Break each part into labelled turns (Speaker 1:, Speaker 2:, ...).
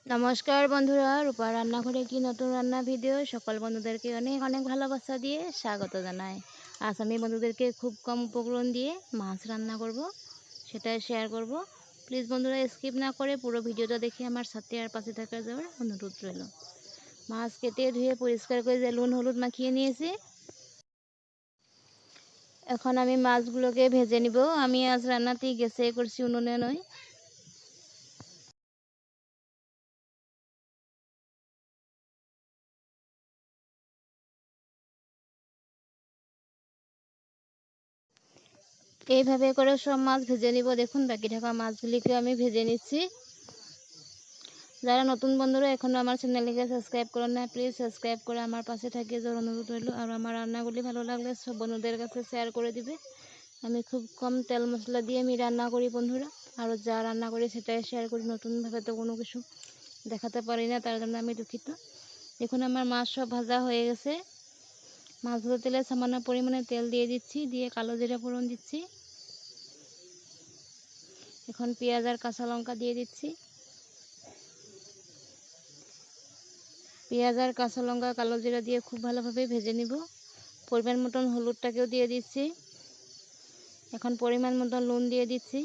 Speaker 1: নমস্কার বন্ধুরা, রূপা রান্নাঘরে কি নতুন রান্না ভিডিও সকল বন্ধুদেরকে অনেক অনেক ভালোবাসা দিয়ে স্বাগত জানাই। আজ আমি বন্ধুদেরকে খুব কম উপকরণ দিয়ে মাছ রান্না করব, সেটাই শেয়ার করব। প্লিজ বন্ধুরা স্কিপ না করে পুরো ভিডিওটা দেখে আমার সাথে আর পাশে থাকা যাওয়ার অনুরোধ রইল। মাছ কেটে ধুয়ে পরিষ্কার করে যে নুন হলুদ মাখিয়ে নিয়েছি। এখন আমি মাছগুলোকে ভেজে নিব। আমি আজ রান্নাটি গ্যাসে করছি, উনুনে নয়। এইভাবে করে সব মাছ ভেজে নিব। দেখুন বাকি থাকা মাছগুলিকে আমি ভেজে নিচ্ছি। যারা নতুন বন্ধুরা এখনও আমার চ্যানেলটিকে সাবস্ক্রাইব করেন না, প্লিজ সাবস্ক্রাইব করে আমার পাশে থাকিয়ে যাওয়ার অনুরোধ রইল। আর আমার রান্নাগুলি ভালো লাগলে সব বন্ধুদের কাছে শেয়ার করে দিবে। আমি খুব কম তেল মশলা দিয়ে আমি রান্না করি বন্ধুরা, আর যা রান্না করি সেটাই শেয়ার করি। নতুনভাবে তো কোনো কিছু দেখাতে পারি না, তার জন্য আমি দুঃখিত। দেখুন আমার মাছ সব ভাজা হয়ে গেছে। মাছ ভাজা তেলে সামান্য পরিমাণে তেল দিয়ে দিচ্ছি, দিয়ে কালো জিরা ফোড়ন দিচ্ছি। এখন পেঁয়াজ আর কাঁচা লঙ্কা দিয়ে দিচ্ছি। পেঁয়াজ আর কাঁচা লঙ্কা কালো জিরা দিয়ে খুব ভালোভাবে ভেজে নিব। পরিমাণ মতন হলুদটাকেও দিয়ে দিচ্ছি। এখন পরিমাণ মতন নুন দিয়ে দিচ্ছি।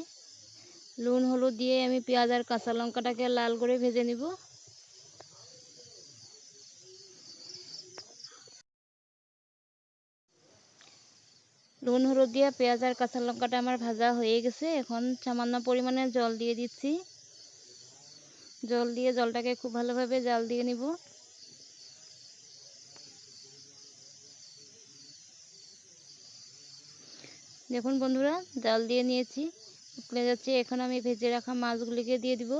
Speaker 1: নুন হলুদ দিয়ে আমি পেঁয়াজ আর কাঁচা লঙ্কাটাকে লাল করে ভেজে নিব। নুন হলুদ দিয়ে পেঁয়াজ আর কাঁচা লঙ্কাটা আমার ভাজা হয়ে গেছে। এখন সামান্য পরিমাণে জল দিয়ে দিচ্ছি। জল দিয়ে জলটাকে খুব ভালোভাবে জাল দিয়ে নিব। দেখুন বন্ধুরা জাল দিয়ে নিয়েছি, উঠলে যাচ্ছে। এখন আমি ভেজে রাখা মাছগুলিকে দিয়ে দিব।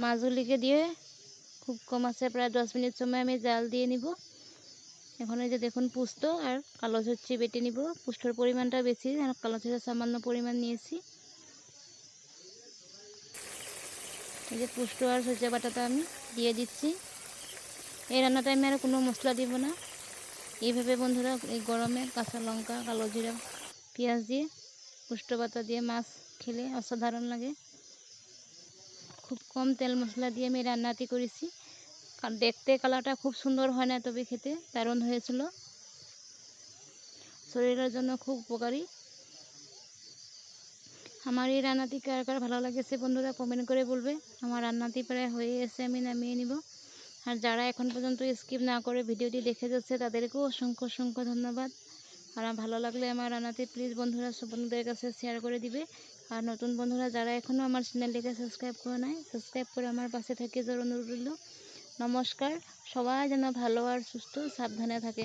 Speaker 1: মাছগুলিকে দিয়ে খুব কম আছে প্রায় 10 মিনিট সময় আমি জাল দিয়ে নিব। এখন এই যে দেখুন পোস্ত আর কালো সরষে বেটে নিব। পোস্তর পরিমাণটা বেশি আর কালো সরষে সামান্য পরিমাণ নিয়েছি। এই যে পোস্ত আর সরষে বাটাটা আমি দিয়ে দিচ্ছি। এই রান্নাটা আমি আর কোনো মশলা দিব না। এইভাবে বন্ধুরা এই গরমে কাঁচা লঙ্কা কালো জিরা পেঁয়াজ দিয়ে পোস্ত বাটা দিয়ে মাছ খেলে অসাধারণ লাগে। খুব কম তেল মশলা দিয়ে আমি রান্নাটি করেছি। দেখতে কালারটা খুব সুন্দর হয় না, তবে খেতে দারুণ হয়েছিল। শরীরের জন্য খুব উপকারী। আমার এই রান্নাটি কার কার ভালো লাগেছে বন্ধুরা কমেন্ট করে বলবে। আমার রান্নাটি প্রায় হয়ে এসে আমি নামিয়ে নিব। আর যারা এখন পর্যন্ত স্কিপ না করে ভিডিওটি দেখে যাচ্ছে তাদেরকেও অসংখ্য অসংখ্য ধন্যবাদ। আর ভালো লাগলে আমার রান্নাটি প্লিজ বন্ধুরা সব বন্ধুদের কাছে শেয়ার করে দিবে। আর নতুন বন্ধুরা যারা এখনও আমার চ্যানেলটিকে সাবস্ক্রাইব করে নাই, সাবস্ক্রাইব করে আমার পাশে থেকে যাওয়ার অনুরোধ রইল। নমস্কার। সবাই যেন ভালো আর সুস্থ সাবধানে থাকে।